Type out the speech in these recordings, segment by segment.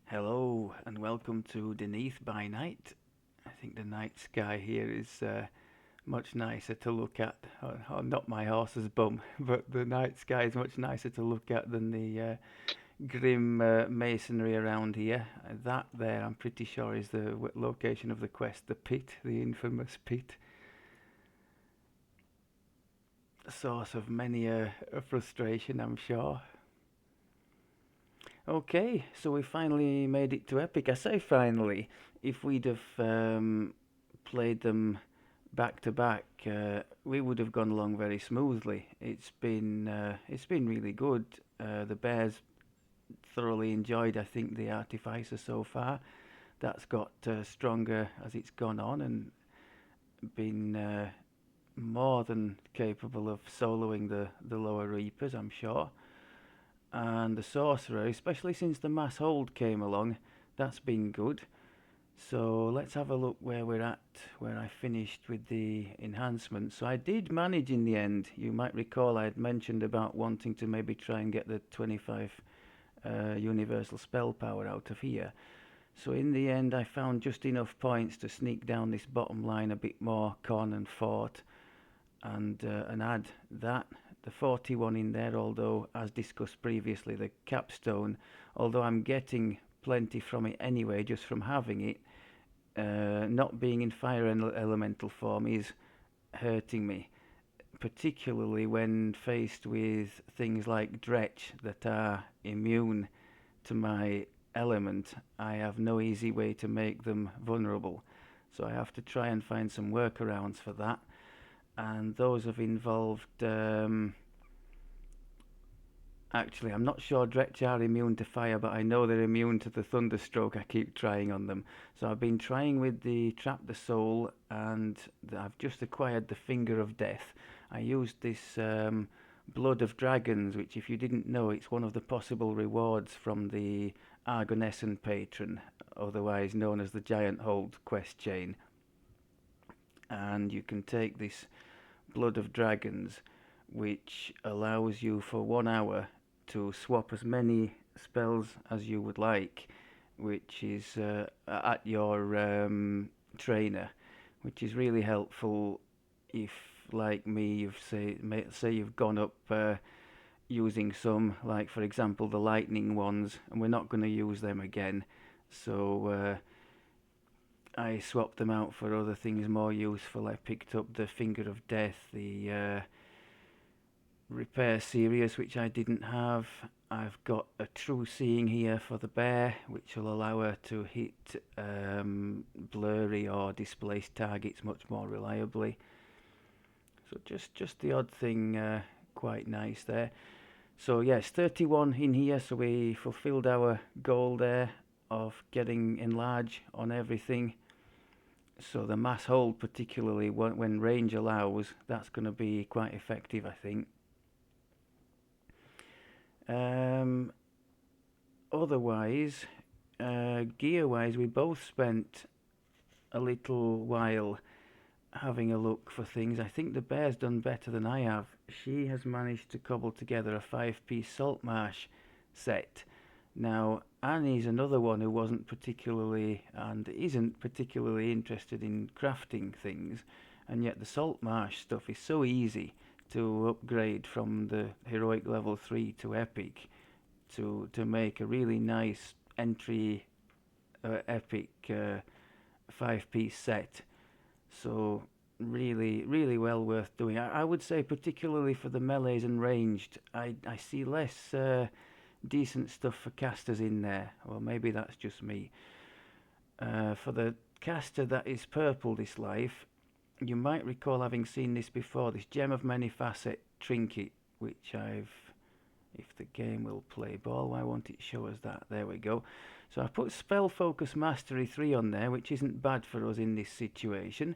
Hello and welcome to Deneith by night. I think the night sky here is much nicer to look at. Not my horse's bum, but the night sky is much nicer to look at than the grim masonry around here. That there, I'm pretty sure, is the location of the quest, the pit, the infamous pit. A source of many a frustration, I'm sure. Okay, so we finally made it to Epic. I say finally. If we'd have played them back to back, we would have gone along very smoothly. It's been really good. The Bears thoroughly enjoyed, I think, the Artificer so far. That's got stronger as it's gone on and been more than capable of soloing the lower Reapers, I'm sure. And the Sorcerer, especially since the Mass Hold came along, that's been good. So let's have a look where we're at, where I finished with the enhancements. So I did manage in the end. You might recall I had mentioned about wanting to maybe try and get the 25 universal spell power out of here. So in the end I found just enough points to sneak down this bottom line a bit more con and fort and add that the 41 in there, although as discussed previously the capstone, although I'm getting plenty from it anyway just from having it, not being in fire elemental form is hurting me, particularly when faced with things like Dretch that are immune to my element. I have no easy way to make them vulnerable, so I have to try and find some workarounds for that, and those have involved actually, I'm not sure Dretch are immune to fire, but I know they're immune to the thunderstroke I keep trying on them. So I've been trying with the Trap the Soul, and I've just acquired the Finger of Death. I used this Blood of Dragons, which, if you didn't know, it's one of the possible rewards from the Argonessan patron, otherwise known as the Giant Hold quest chain. And you can take this Blood of Dragons, which allows you for 1 hour to swap as many spells as you would like, which is at your trainer, which is really helpful if, like me, say you've gone up using some, like for example the lightning ones, and we're not going to use them again. So I swapped them out for other things more useful. I picked up the Finger of Death, the Repair Series, which I didn't have. I've got a True Seeing here for the bear, which will allow her to hit blurry or displaced targets much more reliably. So just the odd thing, quite nice there. So yes, 31 in here, so we fulfilled our goal there of getting enlarge on everything. So the Mass Hold, particularly when range allows, that's going to be quite effective, I think. Otherwise, gear-wise, we both spent a little while having a look for things. I think the bear's done better than I have. She has managed to cobble together a 5-piece Saltmarsh set. Now, Annie's another one who wasn't particularly and isn't particularly interested in crafting things, and yet the Saltmarsh stuff is so easy to upgrade from the heroic level 3 to epic to make a really nice entry epic 5-piece set. So really well worth doing. I would say particularly for the melees and ranged, I see less decent stuff for casters in there, or maybe that's just me. For the caster that is purple this life, you might recall having seen this before, this Gem of Many Facet trinket, which if the game will play ball, why won't it show us that? There we go. So I put Spell Focus Mastery 3 on there, which isn't bad for us in this situation.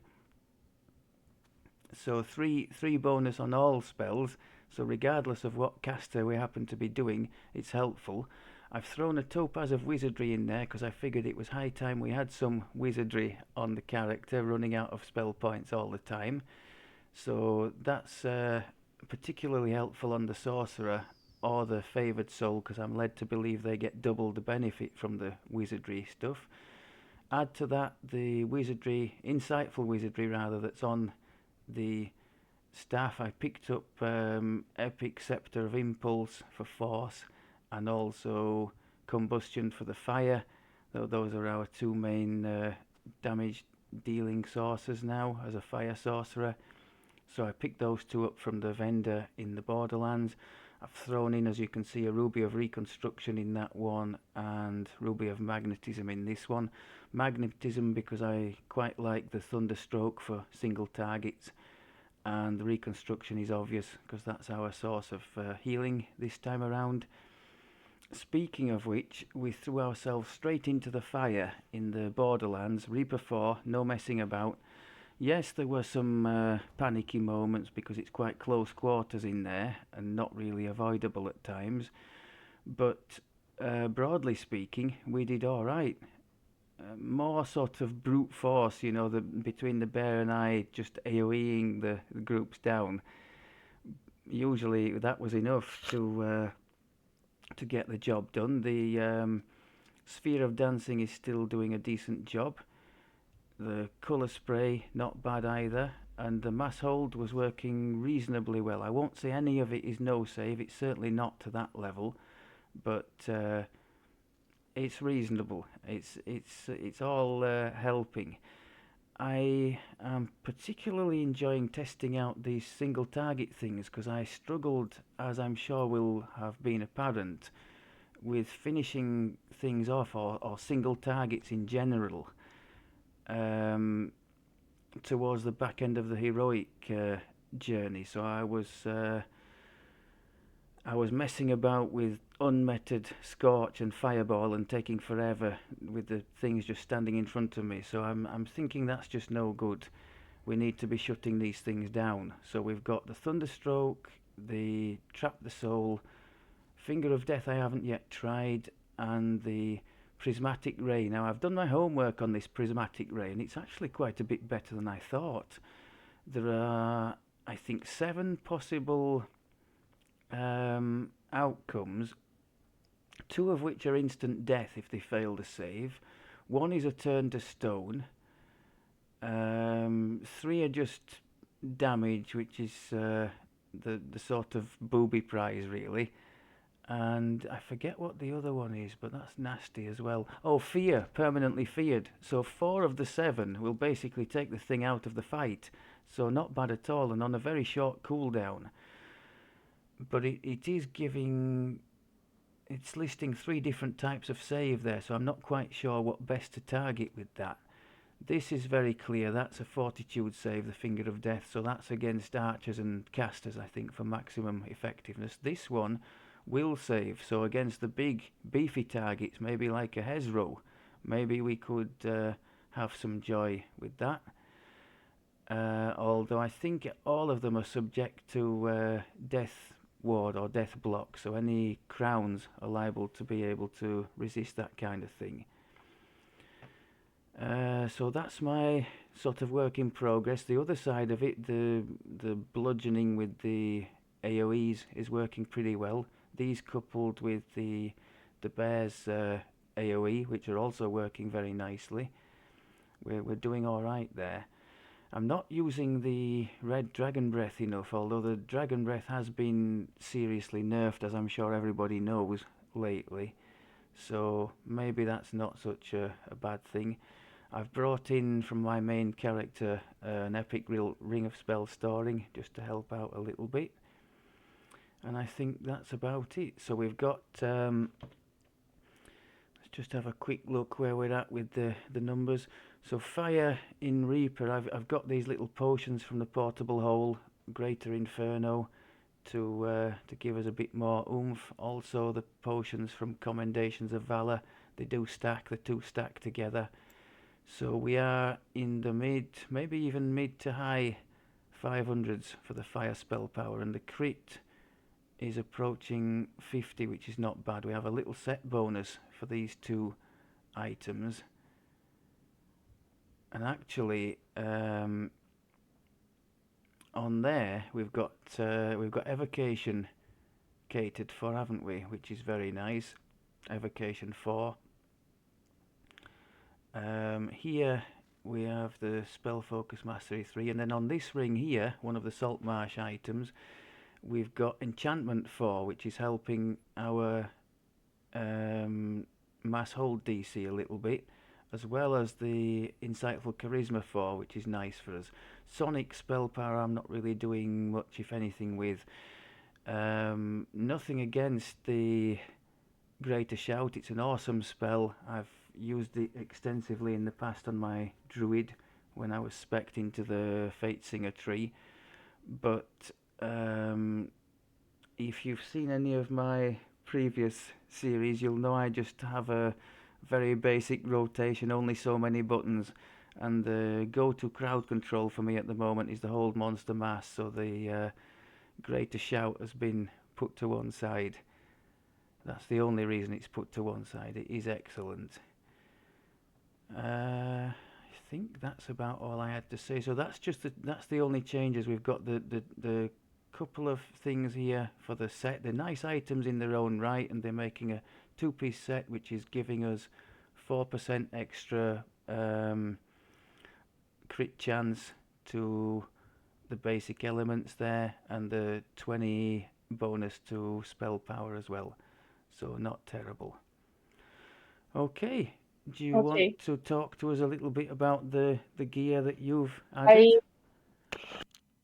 So three bonus on all spells, so regardless of what caster we happen to be doing, it's helpful. I've thrown a Topaz of Wizardry in there because I figured it was high time we had some wizardry on the character, running out of spell points all the time. So that's particularly helpful on the Sorcerer, or the favoured soul, because I'm led to believe they get double the benefit from the wizardry stuff. Add to that the wizardry, insightful wizardry rather, that's on the staff. I picked up Epic Scepter of Impulse for force, and also Combustion for the fire. Those are our two main damage dealing sorcerers now as a fire sorcerer. So I picked those two up from the vendor in the Borderlands. I've thrown in, as you can see, a Ruby of Reconstruction in that one and Ruby of Magnetism in this one. Magnetism because I quite like the Thunderstroke for single targets, and the Reconstruction is obvious because that's our source of healing this time around. Speaking of which, we threw ourselves straight into the fire in the Borderlands, Reaper 4, no messing about. Yes, there were some panicky moments because it's quite close quarters in there and not really avoidable at times. But broadly speaking, we did all right. More sort of brute force, you know, between the bear and I just AoEing the groups down. Usually that was enough to get the job done. The Sphere of Dancing is still doing a decent job. The colour spray, not bad either, and the mass hold was working reasonably well. I won't say any of it is no save, it's certainly not to that level, but it's reasonable. It's all helping. I am particularly enjoying testing out these single target things because I struggled, as I'm sure will have been apparent, with finishing things off or single targets in general. Towards the back end of the heroic journey, so I was messing about with unmeted Scorch and Fireball and taking forever with the things just standing in front of me. So I'm thinking that's just no good. We need to be shutting these things down. So we've got the Thunderstroke, the Trap the Soul, Finger of Death I haven't yet tried, and the Prismatic Ray. Now I've done my homework on this Prismatic Ray and it's actually quite a bit better than I thought. There are, I think, 7 possible outcomes, 2 of which are instant death if they fail to save. 1 is a turn to stone. 3 are just damage, which is the sort of booby prize really. And I forget what the other one is, but that's nasty as well. Oh, fear, permanently feared. So 4 of the 7 will basically take the thing out of the fight. So not bad at all, and on a very short cooldown. But it is giving... It's listing 3 different types of save there, so I'm not quite sure what best to target with that. This is very clear, that's a Fortitude save, the Finger of Death, so that's against archers and casters, I think, for maximum effectiveness. This one will save, so against the big beefy targets, maybe like a Hezro, maybe we could have some joy with that. Although I think all of them are subject to death ward or death block, so any crowns are liable to be able to resist that kind of thing. So that's my sort of work in progress. The other side of it, the bludgeoning with the AoEs is working pretty well. These coupled with the bear's AoE, which are also working very nicely. We're doing all right there. I'm not using the red Dragon Breath enough, although the Dragon Breath has been seriously nerfed, as I'm sure everybody knows, lately. So maybe that's not such a bad thing. I've brought in from my main character an epic Ring of Spell Storing, just to help out a little bit. And I think that's about it. So we've got... let's just have a quick look where we're at with the numbers. So fire in Reaper, I've got these little potions from the portable hole, Greater Inferno, to give us a bit more oomph. Also the potions from Commendations of Valor, they do stack, the 2 stack together. So we are in the mid, maybe even mid to high 500s for the fire spell power, and the crit is approaching 50, which is not bad. We have a little set bonus for these 2 items. And actually, on there we've got Evocation catered for, haven't we? Which is very nice. Evocation 4. Here we have the Spell Focus Mastery 3, and then on this ring here, one of the Salt Marsh items, we've got Enchantment 4, which is helping our mass hold DC a little bit, as well as the Insightful Charisma 4, which is nice for us. Sonic Spell Power I'm not really doing much, if anything, with. Nothing against the Greater Shout, it's an awesome spell. I've used it extensively in the past on my Druid when I was spec'd into the Fate Singer tree, but if you've seen any of my previous series, you'll know I just have a very basic rotation, only so many buttons, and the go-to crowd control for me at the moment is the Hold Monster Mass, so the Greater Shout has been put to one side. That's the only reason it's put to one side. It is excellent. I think that's about all I had to say. So that's the only changes. We've got the couple of things here for the set. They're nice items in their own right, and they're making a 2-piece set which is giving us 4% extra crit chance to the basic elements there, and the 20 bonus to spell power as well. So not terrible. Okay. Do you want to talk to us a little bit about the gear that you've added?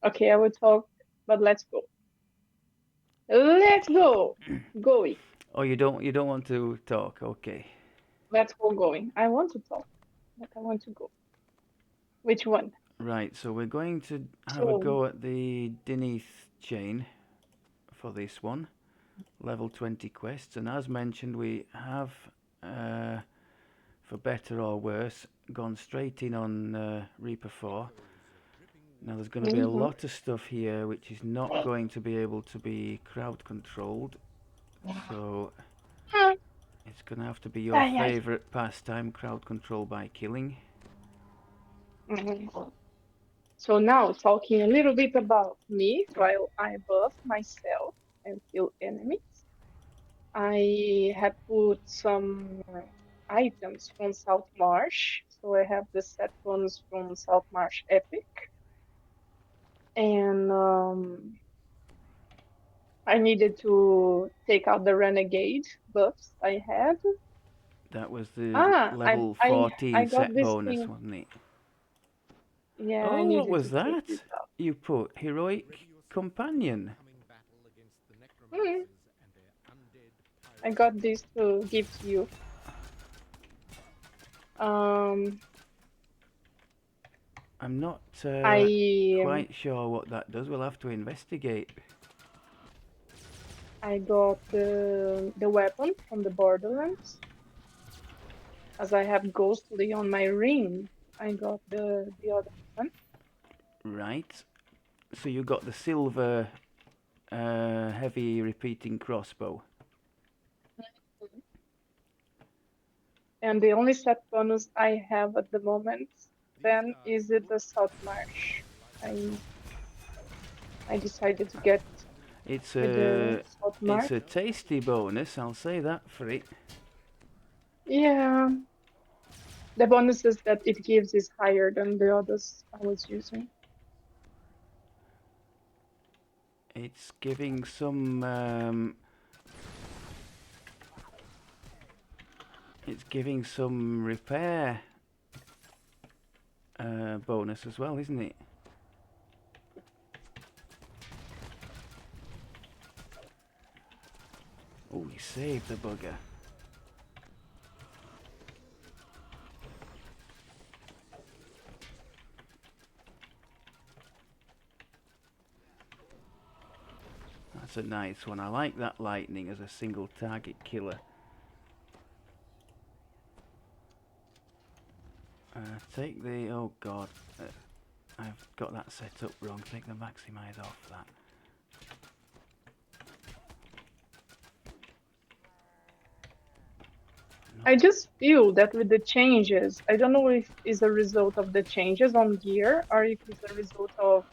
Okay, I will talk, but let's go. Let's go. Going. Oh, you don't want to talk? Okay. Let's go going. I want to talk, but I want to go. Which one? Right, so we're going to have a So, go at the Deneith chain for this one. Level 20 quests, and as mentioned, we have, for better or worse, gone straight in on Reaper 4. Now there's going to be a lot of stuff here which is not going to be able to be crowd controlled, so it's going to have to be your favourite pastime, crowd control by killing. So now talking a little bit about me while I buff myself and kill enemies. I have put some items from South Marsh. So I have the set ones from South Marsh Epic. And I needed to take out the Renegade buffs I had. That was the level 14 I got set this bonus, thing. wasn't it? Yeah, I Oh, what needed was to take that? this out. You put Heroic Companion. I got this to give to you. I'm not quite sure what that does. We'll have to investigate. I got the weapon from the Borderlands. As I have Ghostly on my ring, I got the other one. Right. So you got the silver heavy repeating crossbow. And the only set bonus I have at the moment then is the South Marsh. I decided to get it's the South Marsh. It's a tasty bonus, I'll say that for it. Yeah. The bonuses that it gives is higher than the others I was using. It's giving some repair bonus as well, isn't it? Oh, he saved the bugger. That's a nice one. I like that lightning as a single target killer. Take the... oh god. I've got that set up wrong. Take the maximize off that. I just feel that with the changes, I don't know if it's a result of the changes on gear or if it's a result of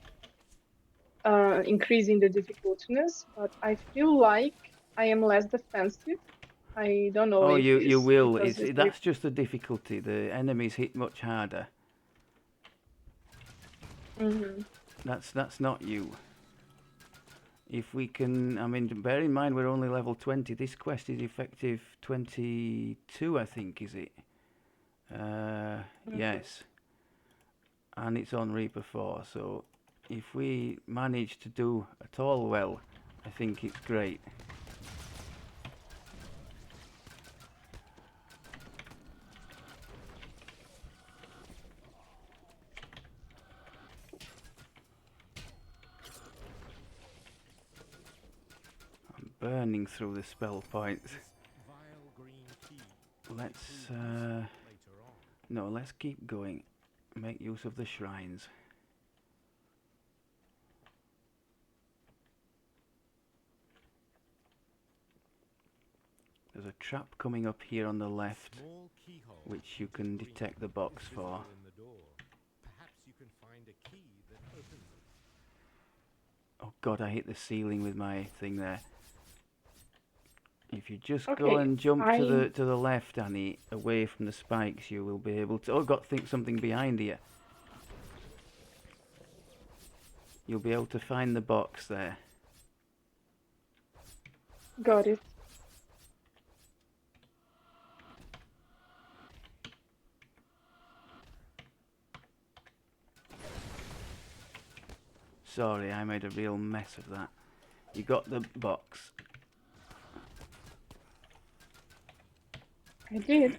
increasing the difficultiness, but I feel like I am less defensive. I don't know Oh, if you it's will. because it's That's just the difficulty. The enemies hit much harder. That's not you. If we can, I mean, bear in mind we're only level 20. This quest is effective 22, I think, is it? Yes. And it's on Reaper 4, so if we manage to do at all well, I think it's great. I'm burning through the spell points. Let's no, let's keep going. Make use of the shrines. There's a trap coming up here on the left, which you can detect the box for. Oh god, I hit the ceiling with my thing there. If you just go and jump to the left, Annie, away from the spikes, you will be able to. Oh, got something behind you. You'll be able to find the box there. Got it. Sorry, I made a real mess of that. You got the box. I did.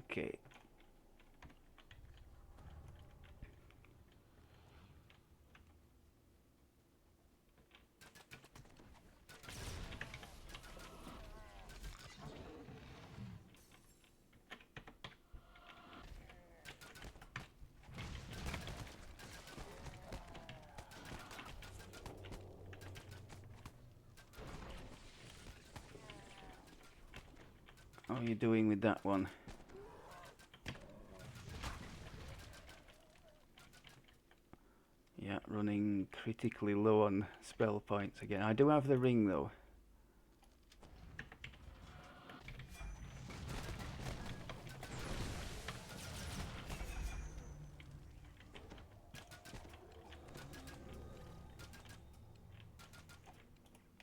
Okay. How are you doing with that one? Yeah, running critically low on spell points again. I do have the ring though.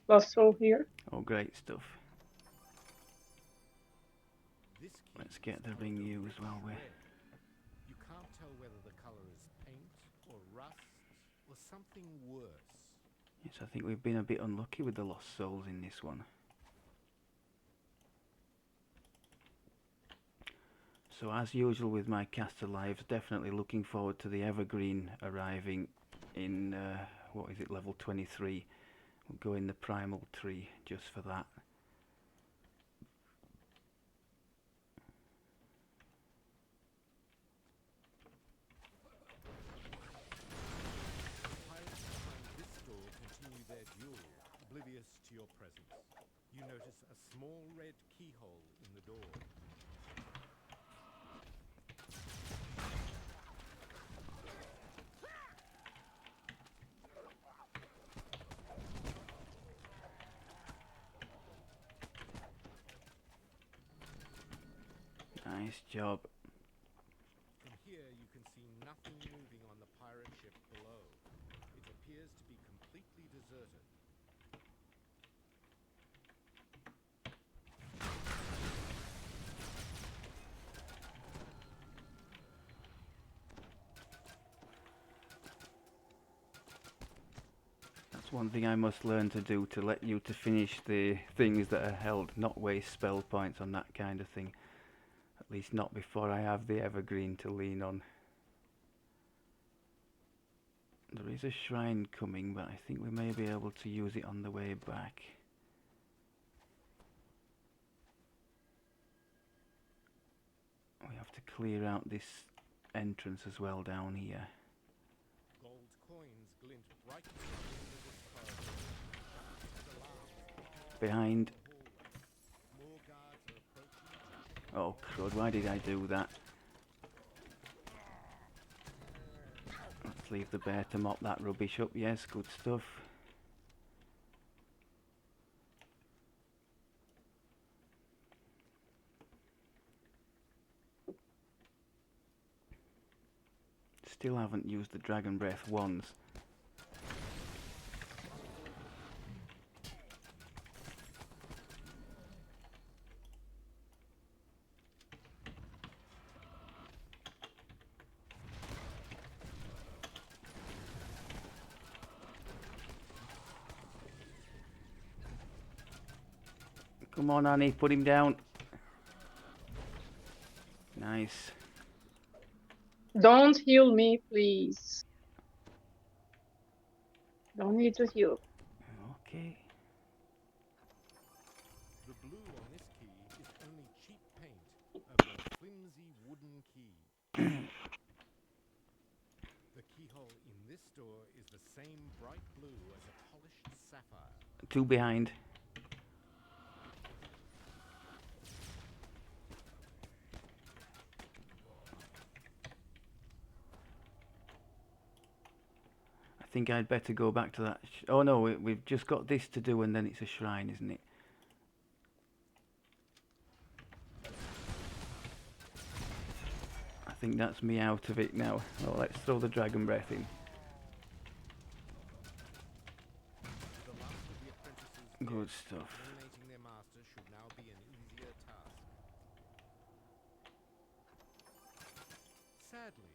Lost soul here. Oh, great stuff. Let's get the ring used while we're... You can't tell whether the color is paint or rust or something worse. Yes, I think we've been a bit unlucky with the lost souls in this one. So as usual with my caster lives, definitely looking forward to the evergreen arriving in, what is it, level 23. We'll go in the primal tree just for that. Pirates behind this door continue their duel, oblivious to your presence. You notice a small red keyhole in the door. Nice job. From here you can see nothing moving on the pirate ship below. It appears to be completely deserted. That's one thing I must learn to do, to let you to finish the things that are held, not waste spell points on that kind of thing. At least not before I have the evergreen to lean on. There is a shrine coming, but I think we may be able to use it on the way back. We have to clear out this entrance as well down here. Gold coins glint brightly at the end of this corridor. Behind. More guards are approaching. Oh crud, why did I do that? Let's leave the bear to mop that rubbish up. Yes, good stuff. Still haven't used the dragon breath once. Come on, Annie, put him down. Nice. Don't heal me, please. Don't need to heal. Okay. The blue on this key is only cheap paint over a flimsy wooden key. The keyhole in this door is the same bright blue as a polished sapphire. 2 behind. I think I'd better go back to that. Oh no, we've just got this to do and then it's a shrine, isn't it? I think that's me out of it now. Oh, let's throw the dragon breath in. The last of the apprentices Good dead, stuff. eliminating their master should now be an easier task. Sadly,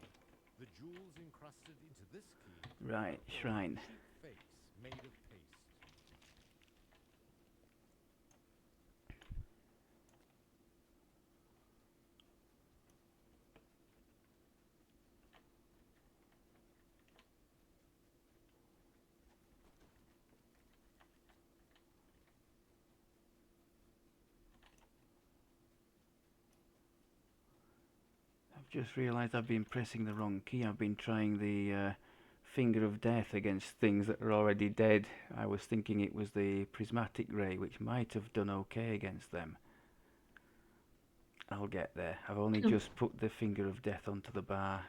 the jewels encrusted into this key Right, are shrine. cheap fakes made of paste. I've just realised I've been pressing the wrong key. I've been trying the finger of death against things that are already dead. I was thinking it was the prismatic ray, which might have done okay against them. I'll get there. I've only just put the finger of death onto the bar.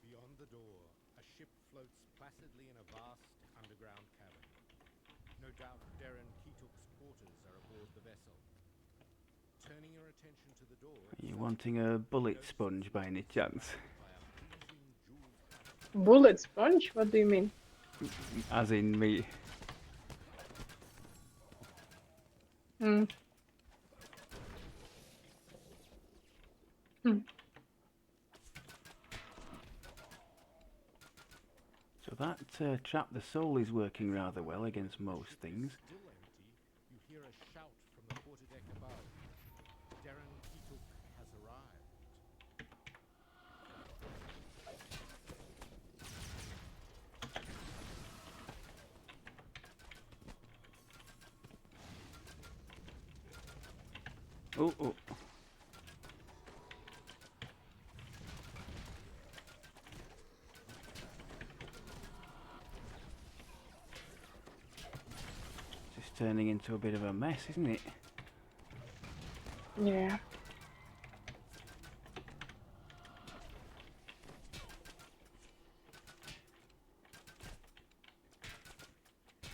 Beyond the door, a ship floats placidly in a vast underground cavern. No doubt Darren Keetook's quarters are aboard the vessel. Turning your attention to the door, Are you wanting a bullet sponge by any chance? by a pleasing jeweled pattern. Bullet sponge? What do you mean? As in me. Hmm. Hmm. So that trap the soul is working rather well against most things. Still empty, you hear a shout from the quarterdeck above. Darren Keetook has arrived. Oh, oh. Just turning into a bit of a mess, isn't it? Yeah.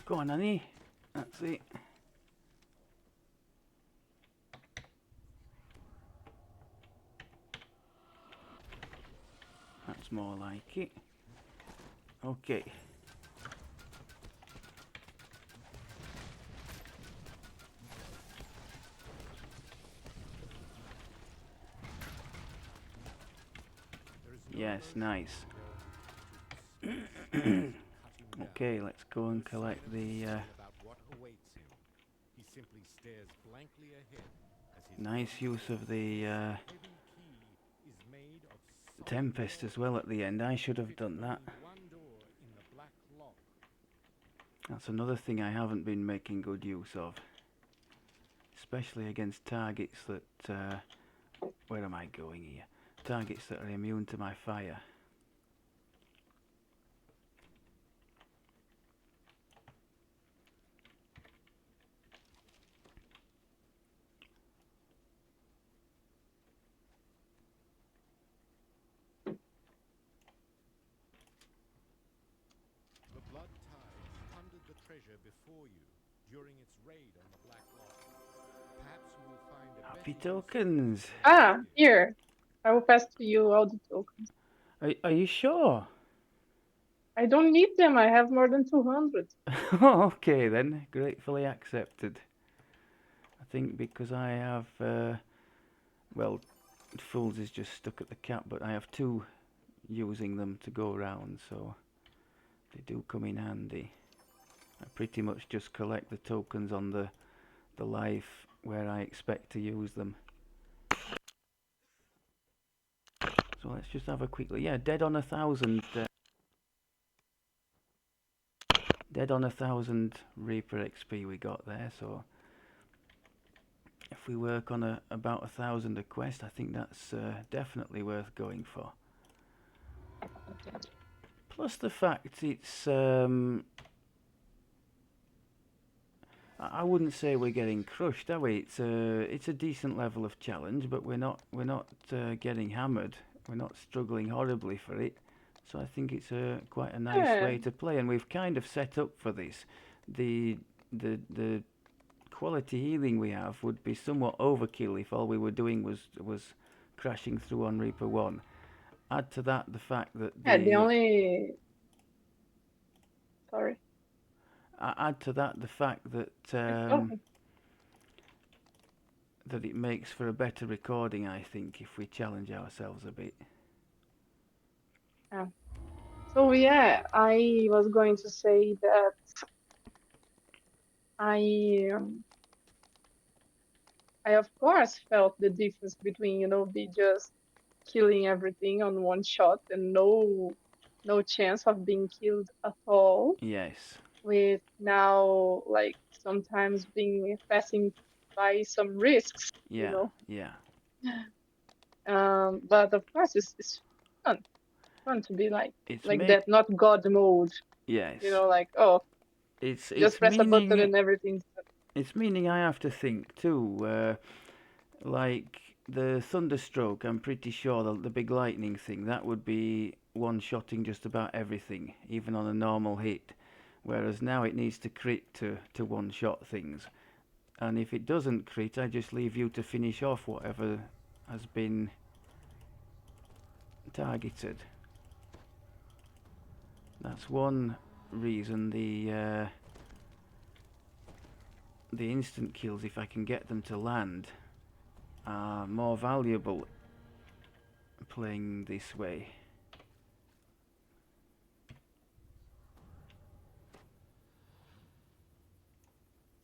Go on, Annie. That's it. That's more like it. Okay. There is no Yes, motion nice. in Darren Keetook's cutting down. Okay, let's go and collect the About what awaits him. He simply stares blankly ahead as his nice use of the heavy key is made of solid Tempest gold. as well at the end. I should have done that. Only one door in the black lock. That's another thing I haven't been making good use of. Especially against targets that... where am I going here? targets that are immune to my fire. The Blood Tide plundered the treasure before you during its raid on the Black Lot. Perhaps you will find a Happy better use tokens. Ah, here. I will pass to you all the tokens. Are you sure? I don't need them. I have more than 200. Okay then, gratefully accepted. I think because I have, well, Fools is just stuck at the cap, but I have two using them to go round, so they do come in handy. I pretty much just collect the tokens on the life where I expect to use them. So let's just have a quick look. Yeah, dead on 1,000. Dead on 1,000 Reaper XP we got there. So if we work on about 1,000 a quest, I think that's definitely worth going for. Plus the fact it's I wouldn't say we're getting crushed, are we? It's a decent level of challenge, but we're not getting hammered. We're not struggling horribly for it. So I think it's quite a nice way to play, and we've kind of set up for this. The quality healing we have would be somewhat overkill if all we were doing was crashing through on Reaper 1. Add to that the fact that The only... Sorry. Add to that the fact that that it makes for a better recording, I think, if we challenge ourselves a bit. Yeah. So yeah, I was going to say that I of course felt the difference between, you know, be just killing everything on one shot and no chance of being killed at all, Yes. with now like sometimes being passing by some risks, you Yeah. know. Yeah. But of course it's fun to be like It's that, not God mode, Yes. you know, like, oh, It's just press a button meaning and everything's done. it's meaning I have to think too. Like the thunderstroke, I'm pretty sure the big lightning thing that would be one-shotting just about everything, even on a normal hit. Whereas now it needs to crit to one-shot things. And if it doesn't crit, I just leave you to finish off whatever has been targeted. That's one reason the instant kills, if I can get them to land, are more valuable playing this way.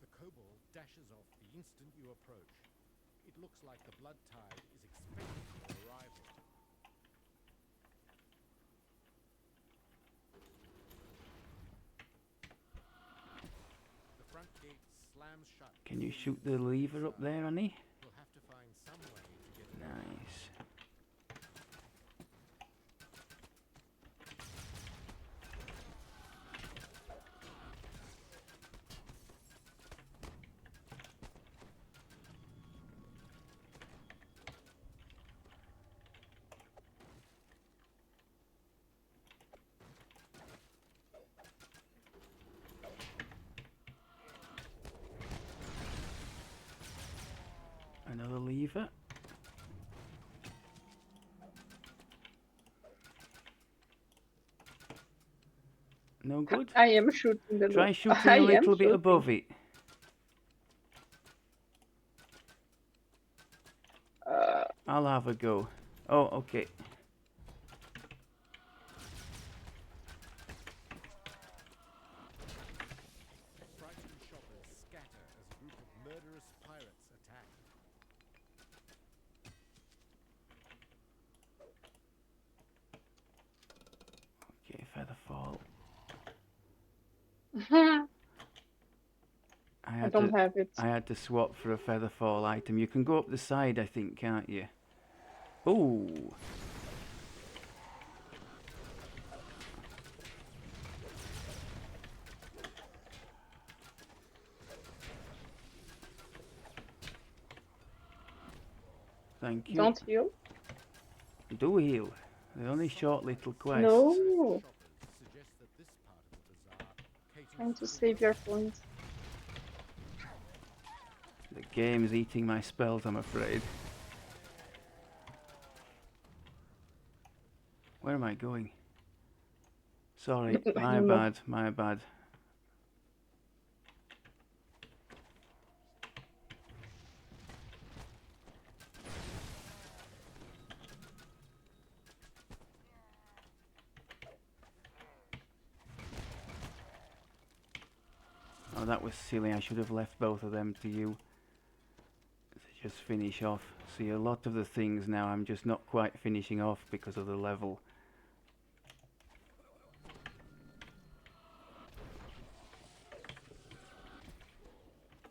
The kobold dashes off the instant you approach. It looks like the Blood Tide is expecting your arrival. The front gate slams shut. Can you shoot the lever up there, Annie? You'll have to find some way to get it. Nice. Another lever. No good? I am shooting the Try shooting I a am little bit shooting. above it. I'll have a go. Oh, okay. Frightened shoppers scatter as a group of murderous pirates attack. Okay, feather fall. I don't have it. I had to swap for a feather fall item. You can go up the side, I think, can't you? Ooh. Thank you. Don't heal. Do heal. The only short little quest. No. Shoppers suggest that this part of the bazaar caters Trying to to save your points. The game's eating my spells, I'm afraid. Where am I going? Sorry, I my don't know. bad, my bad. Oh, that was silly. I should have left both of them to you. To just finish off. See, a lot of the things now I'm just not quite finishing off because of the level.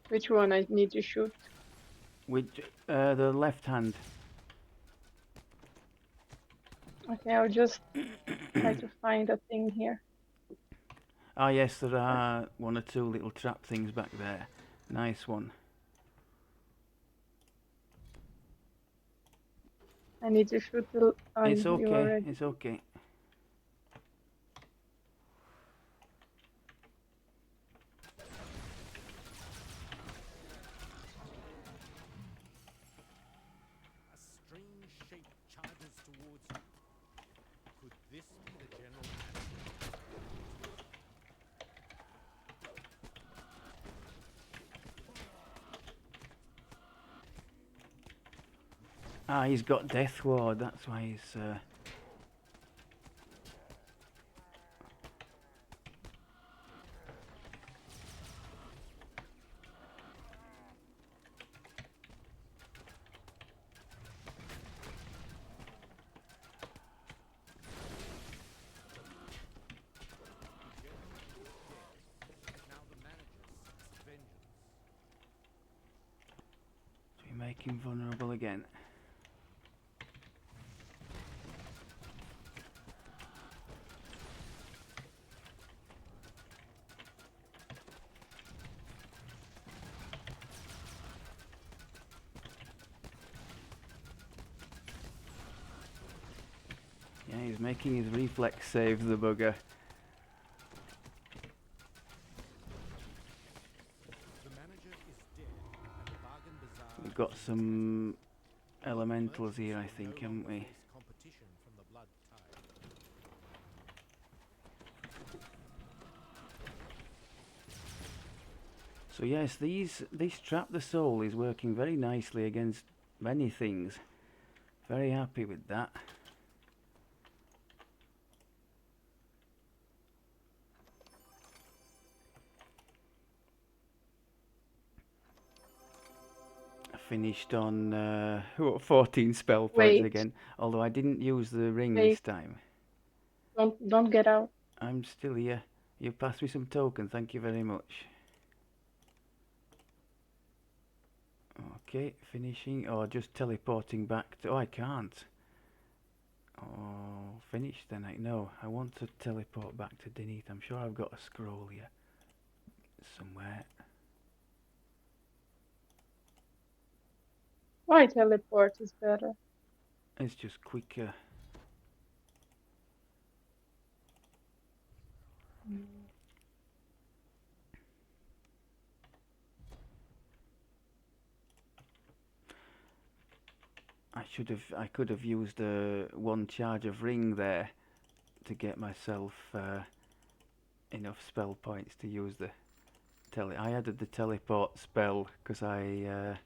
Which one I need to shoot? With the left hand. Okay, I'll just try to find a thing here. Ah, yes, there are one or two little trap things back there. Nice one. I need to shoot the. It's You okay, already. it's okay. a strange shape charges towards you. Could this be the general manager? Ah, he's got Death Ward, that's why he's... Now the manager seeks vengeance. we make him vulnerable again. Yeah, he's making his reflex save, the bugger. The manager is dead, and the bargain bazaar We've got is some elementals here, I merchants will think, no haven't longer we? face competition from the blood tide. So yes, this Trap the Soul is working very nicely against many things. Very happy with that. I finished on 14 spell points Wait, again, although I didn't use the ring wait. this time. Don't get out. I'm still here. You passed me some token, thank you very much. Okay, finishing, or just teleporting back to... Oh, I can't. Oh, finished then. No, I want to teleport back to Deneith. I'm sure I've got a scroll here somewhere. Why teleport is better? It's just quicker. I could have used one charge of ring there to get myself enough spell points to use the I added the teleport spell because I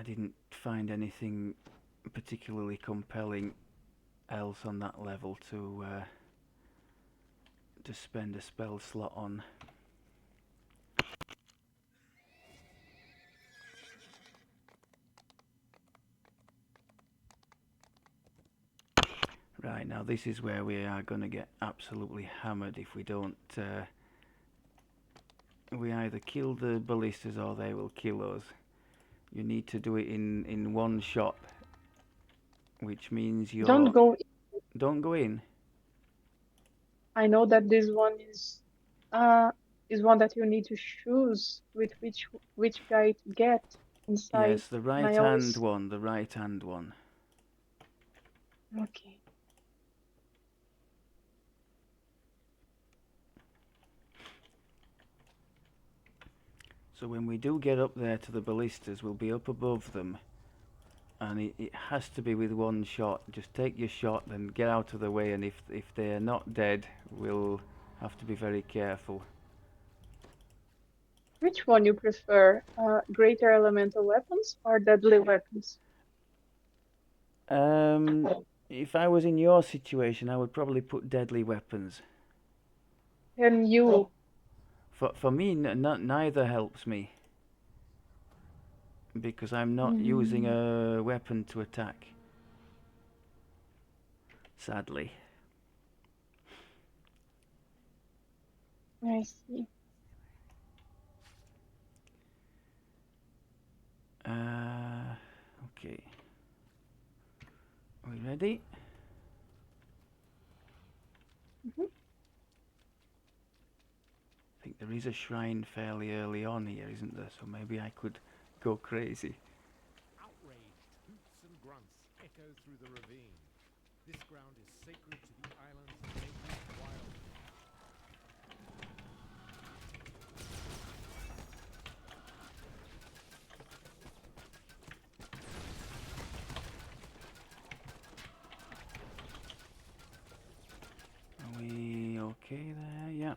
didn't find anything particularly compelling else on that level to spend a spell slot on. Right, now this is where we are going to get absolutely hammered if we don't... we either kill the ballistas or they will kill us. You need to do it in one shot, which means Don't you're... go. Don't go in. I know that this one is one that you need to choose with which guy to get inside. Yes, the And right I hand always one, the right hand one. okay. So when we do get up there to the ballistas, we'll be up above them, and it has to be with one shot. Just take your shot and get out of the way, and if they're not dead, we'll have to be very careful. Which one you prefer? Greater elemental weapons or deadly weapons? If I was in your situation, I would probably put deadly weapons. Can you? For me, neither helps me, because I'm not using Mm, a weapon to attack. Sadly. I see. Okay. Are we ready? Mhm. I think there is a shrine fairly early on here, isn't there? So maybe I could go crazy. Outraged hoots and grunts echo through the ravine. This ground is sacred to the island's native wild. Are we okay there? Yeah.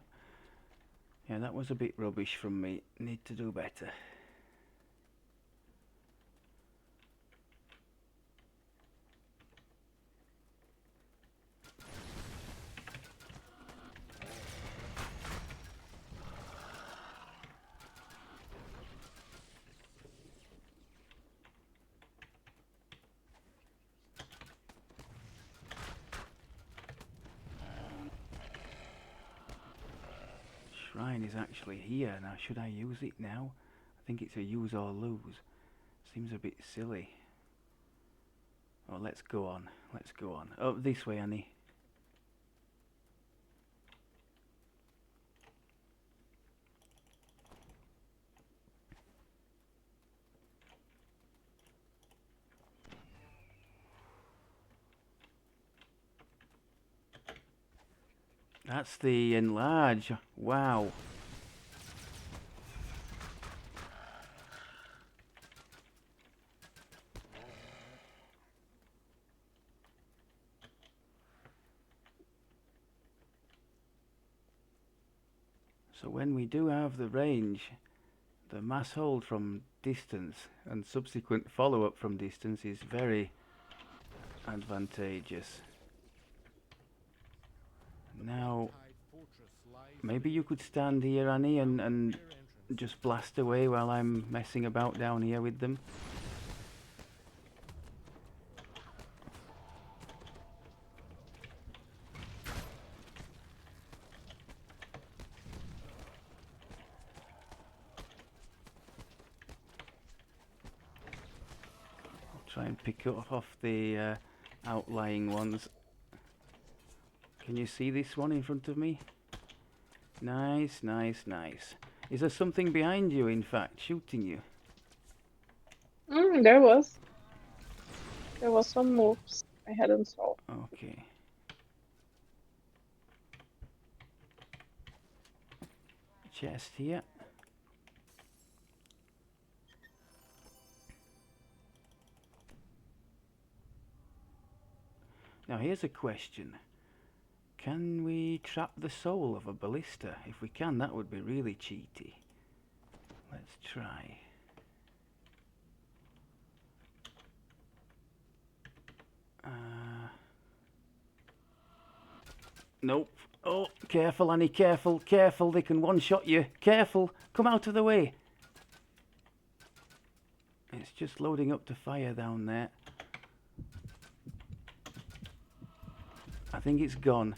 Yeah, that was a bit rubbish from me. Need to do better. Shrine is actually here. Now, should I use it now? I think it's a use or lose. Seems a bit silly. Oh, let's go on. Let's go on. Up this way, Annie. That's the enlarge. Wow. So when we do have the range, the mass hold from distance and subsequent follow-up from distance is very advantageous. Now, Tide fortress lies maybe you beneath could the stand here, Annie, and clear entrance. just blast away while I'm messing about down here with them. I'll try and pick off the outlying ones. Can you see this one in front of me? Nice, nice, nice. Is there something behind you, in fact, shooting you? There was some moves I hadn't saw. Okay. Chest here. Now here's a question. Can we trap the soul of a ballista? If we can, that would be really cheaty. Let's try. Nope. Oh, careful, Annie, careful, careful. They can one-shot you. Careful. Come out of the way. It's just loading up to fire down there. I think it's gone.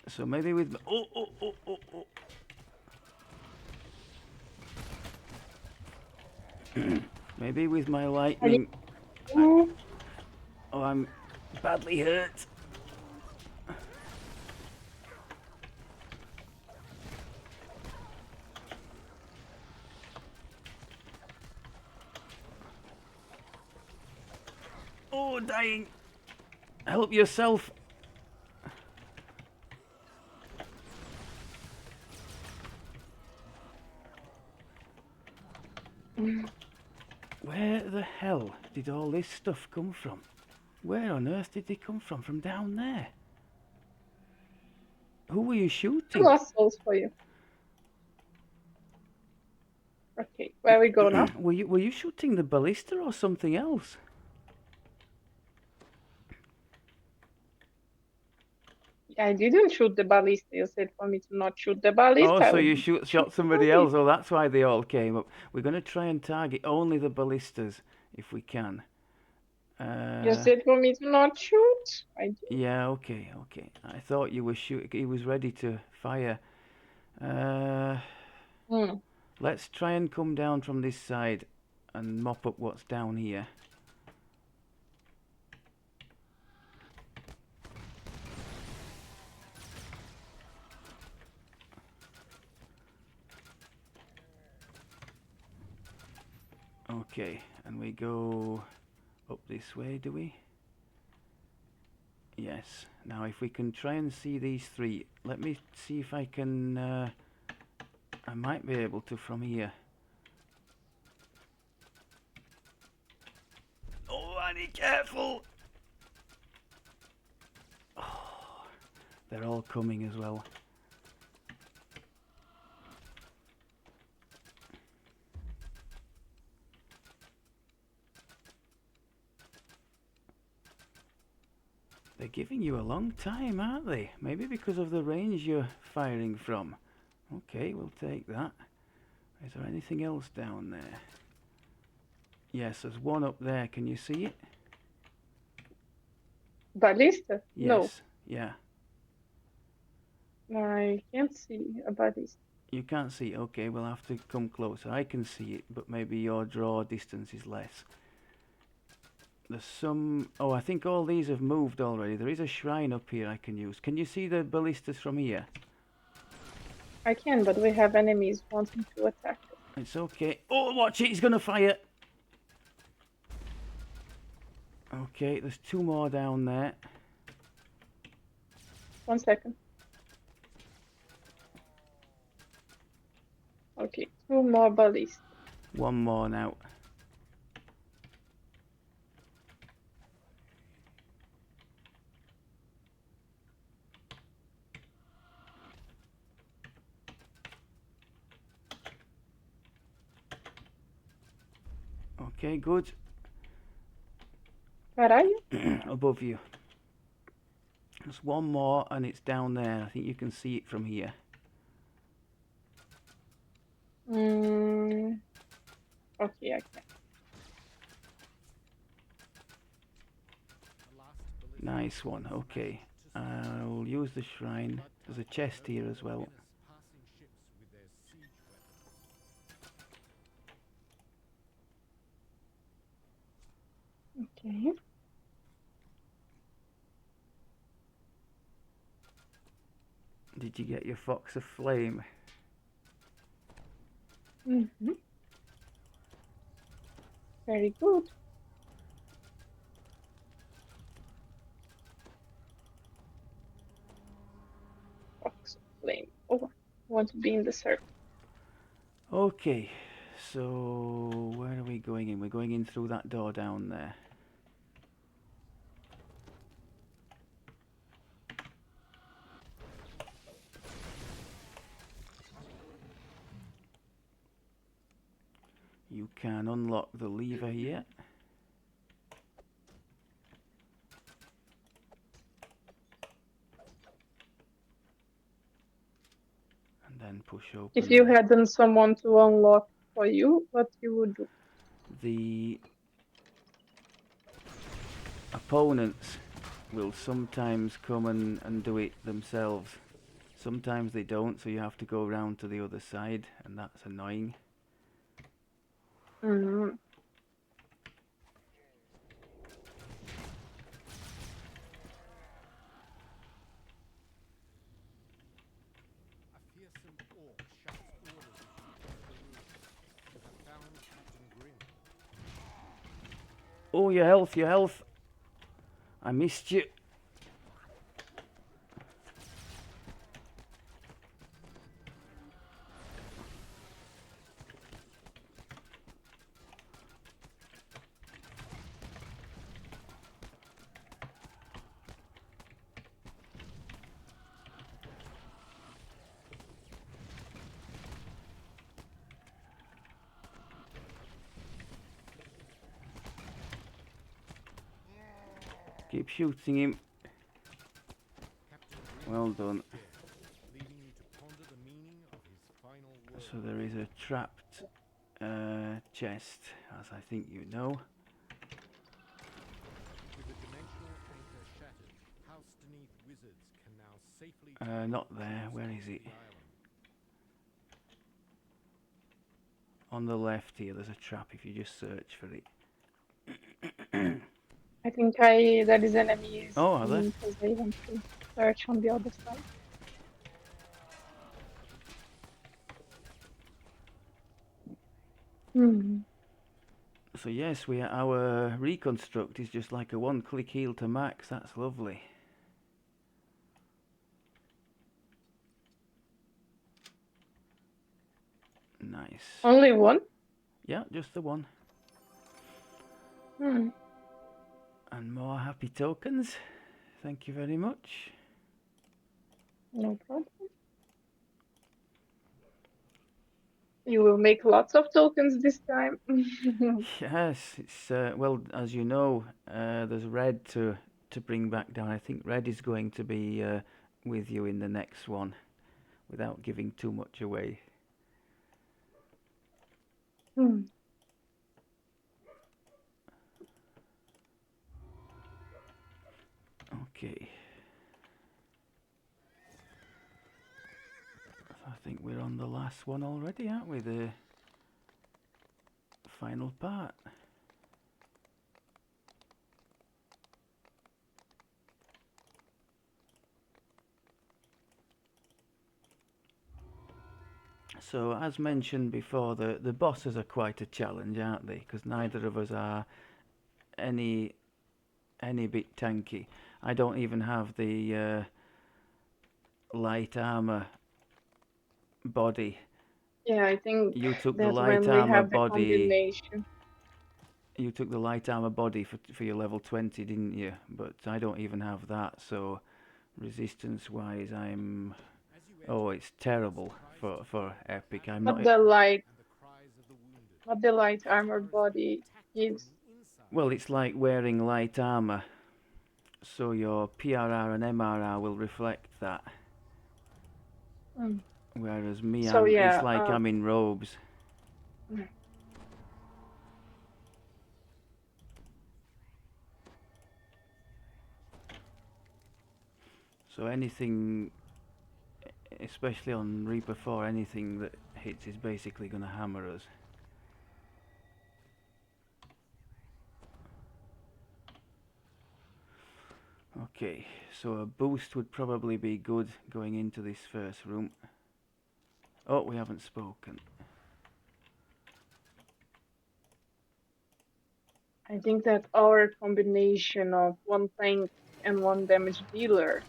So maybe with... Oh, oh, oh, oh, oh. Maybe with my Are you? lightning. Oh, I'm badly hurt. Oh, dying. Help yourself. Where the hell did all this stuff come from? Where on earth did they come from? From down there? Who were you I shooting? lost souls for you. Okay, where we go now? Were you shooting the ballista or something else? I didn't shoot the ballista. You said for me to not shoot the Oh, ballista. so I you would shot shoot the somebody ballista. else. Oh, that's why they all came up. We're going to try and target only the ballistas if we can. You said for me to not shoot. I did. Yeah, okay. I thought you were shooting. He was ready to fire. Let's try and come down from this side and mop up what's down here. Okay, and we go up this way, do we? Yes. Now if we can try and see these three, let me see if I can, I might be able to from here. Oh, Annie, careful! Oh, they're all coming as well. They're giving you a long time, aren't they? Maybe because of the range you're firing from. Okay, we'll take that. Is there anything else down there? Yes, there's one up there. Can you see it? Ballista? No, Yes. Yeah. I can't see a ballista. You can't see it. Okay, we'll have to come closer. I can see it, but maybe your draw distance is less. There's some... Oh, I think all these have moved already. There is a shrine up here I can use. Can you see the ballistas from here? I can, but we have enemies wanting to attack us. It's okay. Oh, watch it. He's going to fire. Okay, there's two more down there. 1 second. Okay, 2 more ballistas. One more now. Okay, good. Where are you? Above you. There's one more and it's down there. I think you can see it from here. Okay, I can. Nice one. Okay. I'll use the shrine. There's a chest here as well. Okay. Did you get your fox of flame? Very good. Fox of flame. Oh, I want to be in the circle. Okay. So where are we going in? We're going in through that door down there. You can unlock the lever here. And then push open. If you had done someone to unlock for you, what you would do? The opponents will sometimes come and do it themselves. Sometimes they don't, so you have to go round to the other side, and that's annoying. Oh, your health, your health. I missed you. Keep shooting him. Captain Well done. dead, leaving you to ponder the meaning of his final words. So there is a trapped chest, as I think you know. With the dimensional anchor shattered, House Deneith wizards can now safely Not there. Where is it? the island. On the left here, there's a trap if you just search for it. I think there is enemies Oh, are there? because I want to search on the other side. Hmm. So yes, our reconstruct is just like a one-click heal to max. That's lovely. Nice. Only one? Yeah, just the one. Hmm. And more happy tokens. Thank you very much. No problem. You will make lots of tokens this time. Yes, it's well, as you know, there's red to bring back down. I think red is going to be with you in the next one, without giving too much away. Hmm. Okay. I think we're on the last one already, aren't we? The final part. So, as mentioned before, the bosses are quite a challenge, aren't they? Because neither of us are any bit tanky. I don't even have the light armor body. Yeah, I think You took the that's light when we armor have the body. combination. You took the light armor body for your level 20, didn't you? But I don't even have that. So, resistance-wise, I'm. As you Oh, enter, it's terrible for epic. I'm But not. the light, and the cries of the wounded. but the light As armor far as the body attack gives. from the inside. Well, it's like wearing light armor. So your PRR and MRR will reflect that. Hmm. Whereas me, So it's yeah, like I'm in robes. So anything, especially on Reaper 4, anything that hits is basically going to hammer us. Okay, so a boost would probably be good going into this first room. Oh, we haven't spoken. I think that our combination of one tank and one damage dealer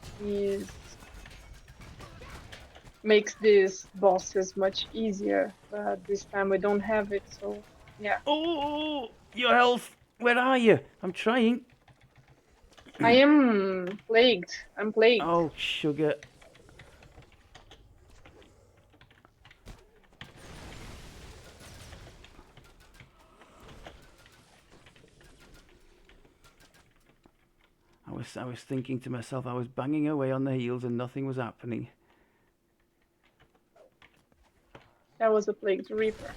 makes these bosses much easier. But this time we don't have it, so yeah. Oh, your health! Where are you? I'm trying. I am plagued. I'm plagued. Oh, sugar. I was thinking to myself, I was banging away on the heels and nothing was happening. That was a plagued reaper.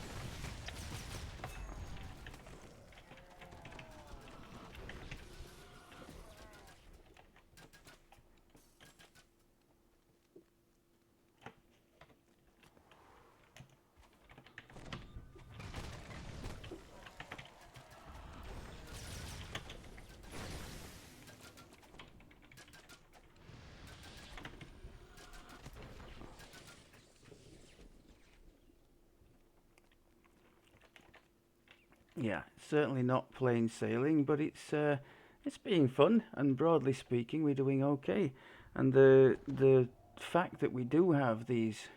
Yeah, certainly not plain sailing, but it's being fun, and broadly speaking, we're doing okay. And the fact that we do have these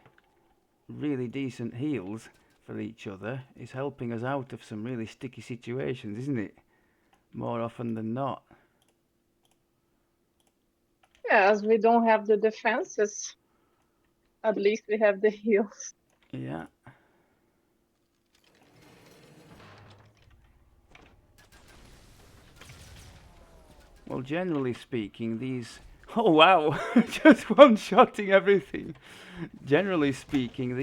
really decent heals for each other is helping us out of some really sticky situations, isn't it? More often than not. Yeah, as we don't have the defenses, at least we have the heals. Yeah. Well, generally speaking, these. Oh wow! Just one-shotting everything. Generally speaking,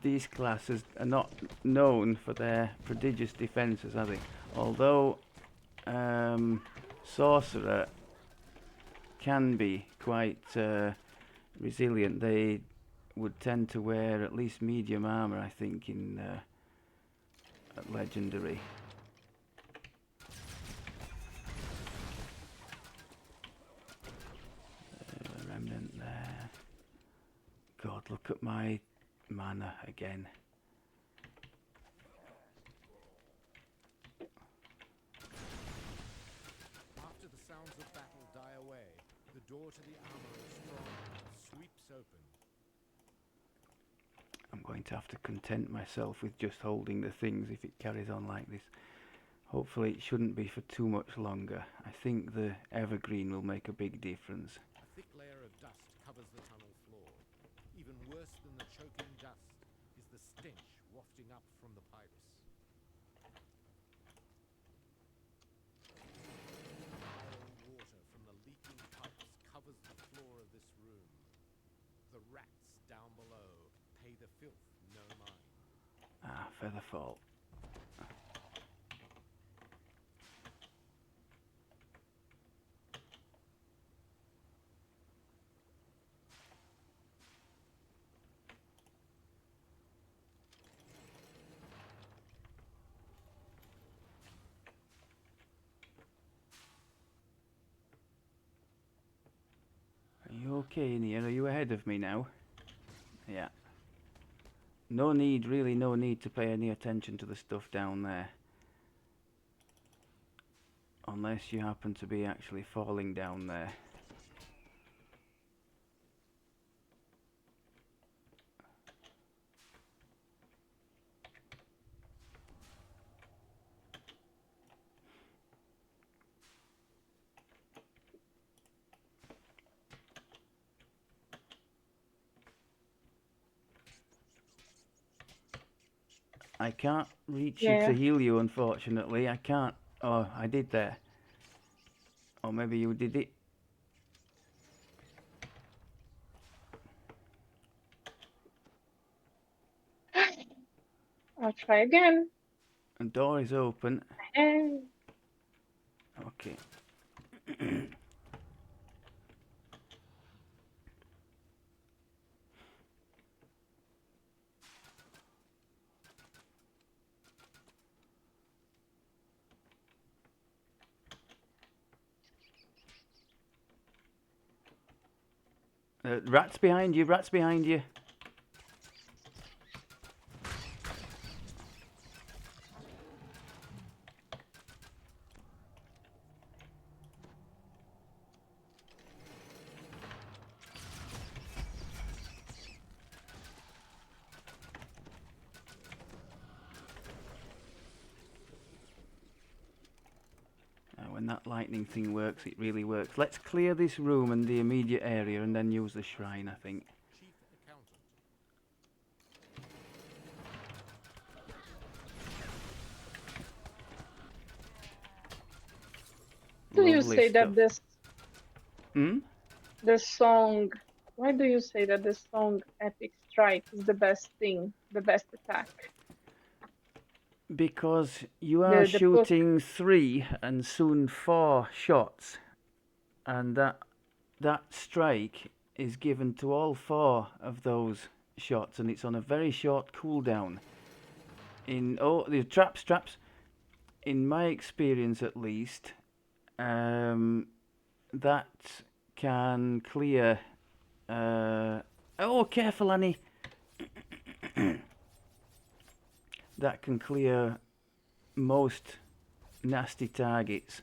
these classes are not known for their prodigious defences, are they? Although Sorcerer can be quite resilient, they would tend to wear at least medium armour, I think, in at Legendary. Remnant there. God, look at my mana again. After the sounds of battle die away, the door to the armourer's stronghold sweeps open. I'm going to have to content myself with just holding the things if it carries on like this. Hopefully it shouldn't be for too much longer. I think the evergreen will make a big difference. A thick layer of dust covers the tunnel floor. Even worse than the choking dust is the stench wafting up from the pipes. Foul water from the leaking pipes covers the floor of this room. The rats down below pay the filth no mind. Ah, Featherfall. Are you okay in here? Are you ahead of me now? Yeah. No need, really no need to pay any attention to the stuff down there. Unless you happen to be actually falling down there. I can't reach you Yeah. to heal you, unfortunately. I can't. Oh, I did there. Or maybe you did it. I'll try again. The door is open. And Okay. Rats behind you, rats behind you. When that lightning thing works, it really works. Let's clear this room and the immediate area and then use the shrine, I think. Chief accountant. do you Lovely say stuff. that this Hmm? the song? Why do you say that the song "Epic Strike" is the best thing, the best attack? Because you are The book. shooting 3 and soon 4 shots, and that strike is given to all 4 of those shots, and it's on a very short cooldown. The traps. In my experience, at least, that can clear. Oh, careful, Annie. that can clear most nasty targets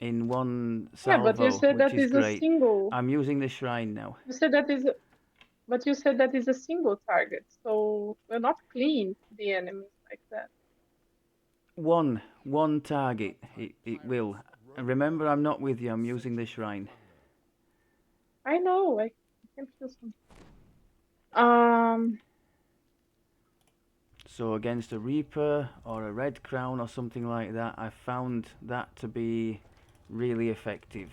in one Yeah, but you salvo, said which that is is a great. single. I'm using the shrine now. You said that is, but you said that is a single target, so we're not clean the enemies like that. One target, it will. And remember, I'm not with you, I'm using the shrine. I know, I can feel some. Um, So against a Reaper or a Red Crown or something like that, I found that to be really effective.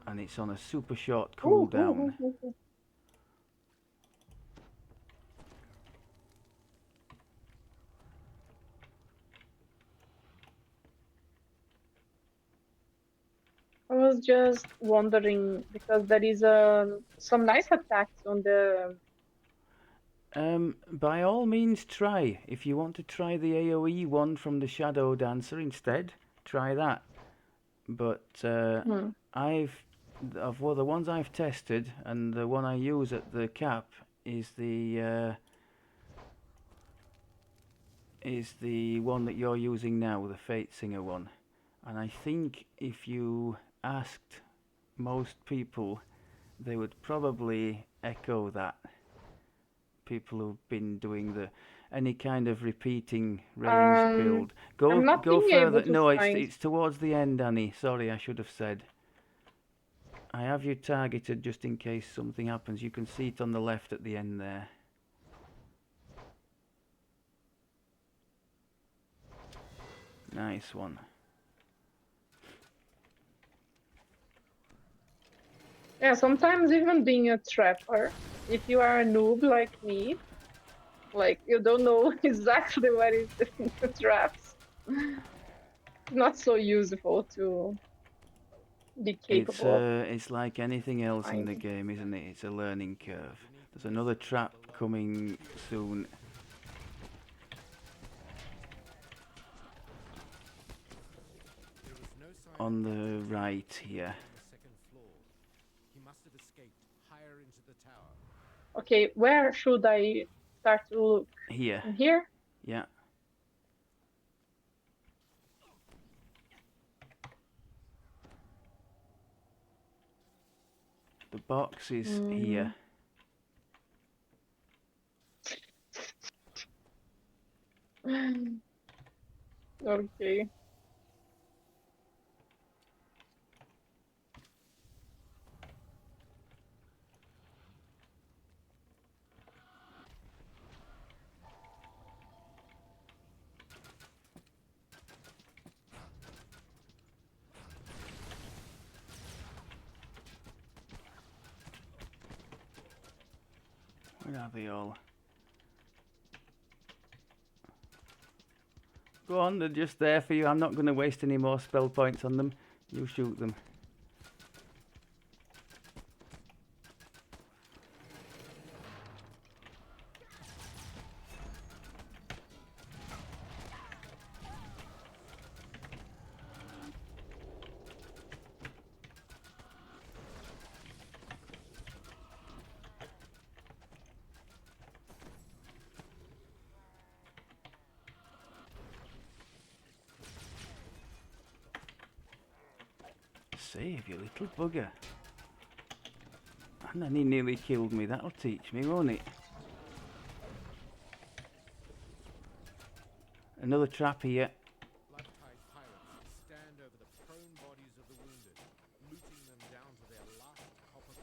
And it's on a super short ooh, cooldown. ooh. I was just wondering because there is some nice attacks on the. By all means try. If you want to try the AoE one from the Shadow Dancer instead, try that. But Hmm. well, the ones I've tested and the one I use at the cap is the one that you're using now, the Fate Singer one. And I think if you asked most people, they would probably echo that. People who've been doing any kind of repeating ranged build. I'm not Go being able further. to No, find. it's towards the end, Annie. Sorry, I should have said. I have you targeted just in case something happens. You can see it on the left at the end there. Nice one. Yeah, sometimes even being a trapper, if you are a noob like me, like you don't know exactly where is the traps, not so useful to be capable of It's like anything else in the finding. game, isn't it? It's a learning curve. There's another trap coming soon. There was no sign On of the right here. on the second floor. He must have escaped higher into the tower. Okay, where should I start to look? Here. In here? Yeah. The box is here. Okay. Where are they all? Go on, they're just there for you. I'm not going to waste any more spell points on them. You shoot them. Save, you little bugger. And then he nearly killed me. That'll teach me, won't it? Another trap here. Blood-tide pirates stand over the prone bodies of the wounded, looting them down to their last copper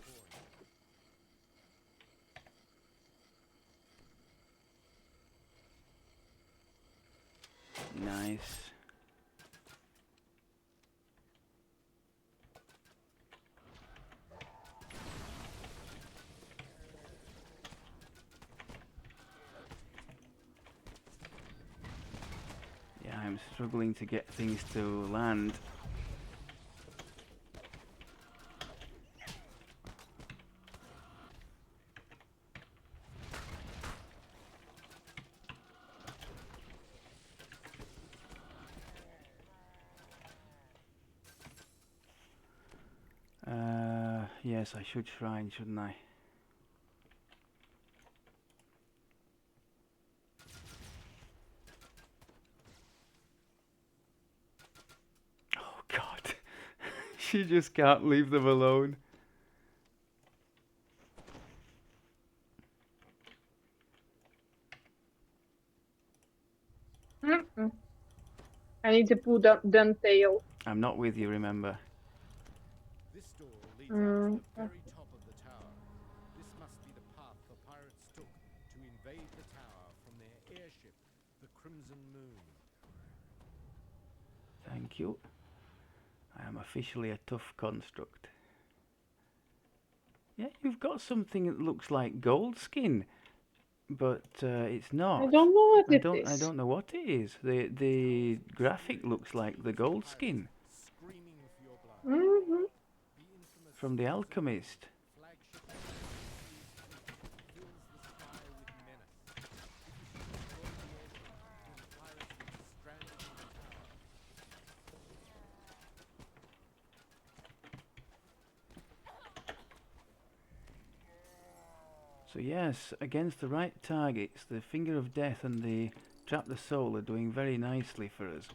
coin. Nice. Yeah, I'm struggling to get things to land. Yes, I should shrine, shouldn't I? She just can't leave them alone. Mm-mm. I need to put up Duntail. I'm not with you, remember. This door leads out to Mm. the very top of the tower. This must be the path the pirates took to invade the tower from their airship, the Crimson Moon. Thank you. I am officially a tough construct. Yeah, you've got something that looks like gold skin, but it's not. I don't know what I it don't. I is. don't know what it is. The graphic looks like the gold skin Screaming for your blood. Mm-hmm. The infamous from the Alchemist. flagship fills the sky with menace. If you should destroy the airship, then the pirates will be stranded in the tower. So yes, against the right targets, the Finger of Death and the Trap the Soul are doing very nicely for us.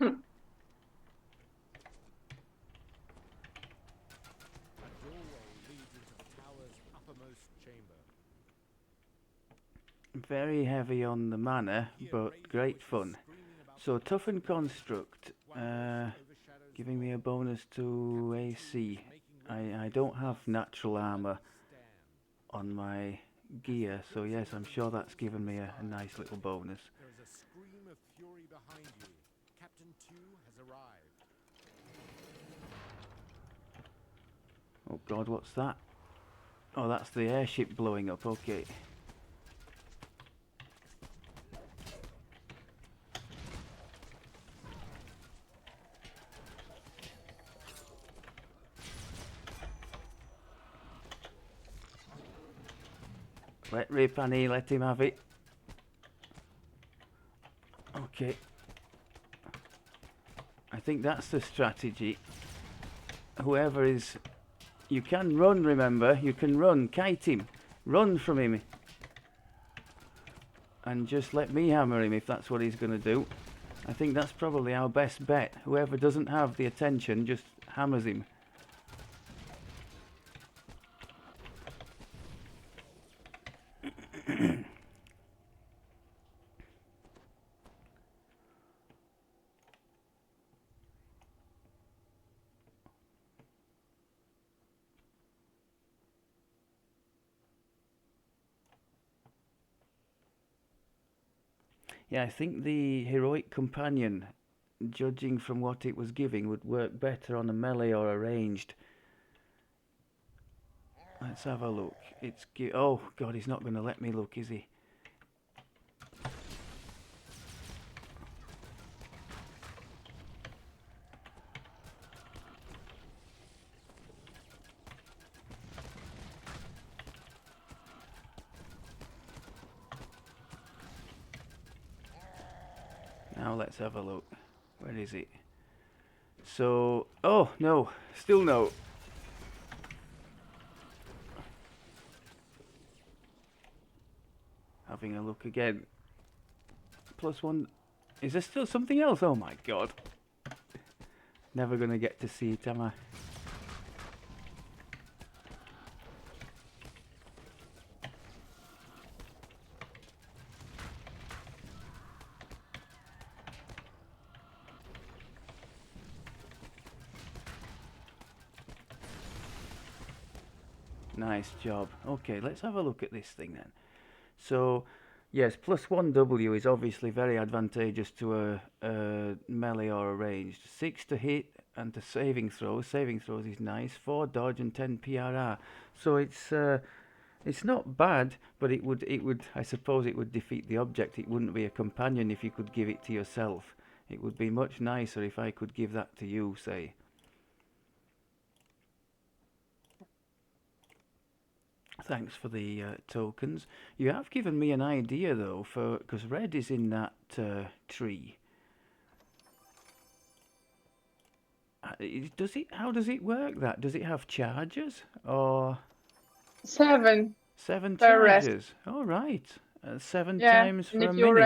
A doorway leads into the tower's uppermost chamber. Very heavy on the mana, Here, but raised great voices fun. screaming about So the Tough and depths of the Construct, One voice overshadows giving me the a other. bonus to Captain AC. Two is making ready I for don't his have last natural armor stand. on my gear, so yes, I'm sure that's given me a nice little bonus. There is a scream of fury behind you. Captain Two has arrived. Oh god, what's that? Oh, that's the airship blowing up, okay. Let rip, Annie, let him have it. Okay. I think that's the strategy. Whoever is... You can run, remember? You can run, kite him. Run from him. And just let me hammer him if that's what he's going to do. I think that's probably our best bet. Whoever doesn't have the attention just hammers him. Yeah, I think the heroic companion, judging from what it was giving, would work better on a melee or a ranged. Let's have a look. Oh god, he's not going to let me look, is he? Now let's have a look. Where is it? So, oh no, still no. Having a look again. +1. Is there still something else? Oh my god. Never gonna get to see it, am I? Nice job. Okay, let's have a look at this thing then. So, yes, +1W is obviously very advantageous to a melee or a ranged. 6 to hit and to saving throws. Saving throws is nice. 4 dodge and 10 PRR. So it's not bad, but it would I suppose it would defeat the object. It wouldn't be a companion if you could give it to yourself. It would be much nicer if I could give that to you, say. Thanks for the tokens. You have given me an idea though, because red is in that tree. Does it? How does it work? That does it have charges or 7 7 per rest. charges? All right. 7 Yeah, times and for if a you minute.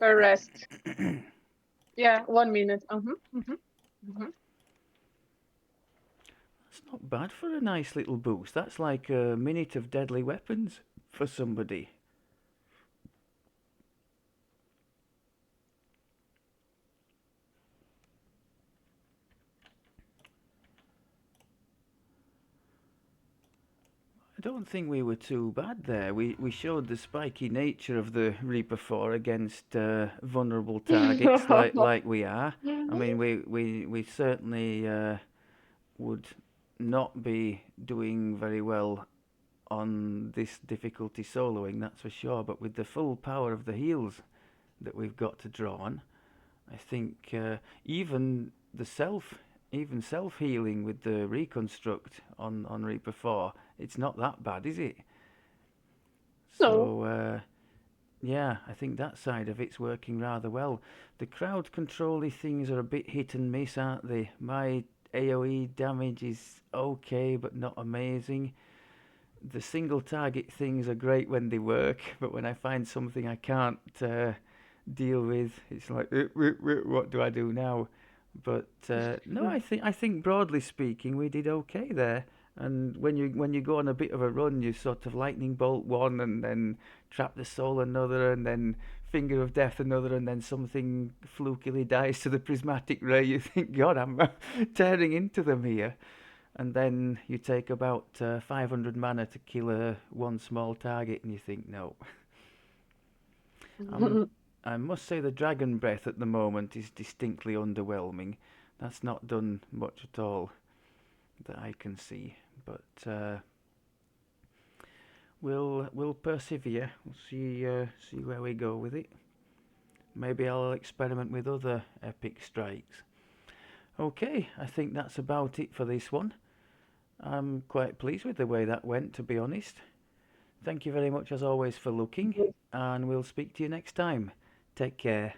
rest. Yeah, 1 minute. Mhm. That's not bad for a nice little boost. That's like a minute of deadly weapons for somebody. I don't think we were too bad there. We showed the spiky nature of the Reaper 4 against vulnerable targets like we are. I mean, we certainly would not be doing very well on this difficulty soloing, that's for sure. But with the full power of the heals that we've got to draw on, I think even the even self healing with the reconstruct on Reaper 4, it's not that bad, is it? No. So yeah, I think that side of it's working rather well. The crowd control-y things are a bit hit and miss, aren't they? My AoE damage is okay, but not amazing. The single target things are great when they work, but when I find something I can't deal with, it's like, what do I do now? But no, I think broadly speaking, we did okay there. And when you go on a bit of a run, you sort of lightning bolt one, and then trap the soul another, and then finger of death another, and then something flukily dies to the prismatic ray. You think, God, I'm tearing into them here. And then you take about 500 mana to kill one small target, and you think, no. I must say the Dragon Breath at the moment is distinctly underwhelming. That's not done much at all that I can see. But we'll persevere. We'll see where we go with it. Maybe I'll experiment with other epic strikes. Okay, I think that's about it for this one. I'm quite pleased with the way that went, to be honest. Thank you very much as always for looking, and we'll speak to you next time. Take care.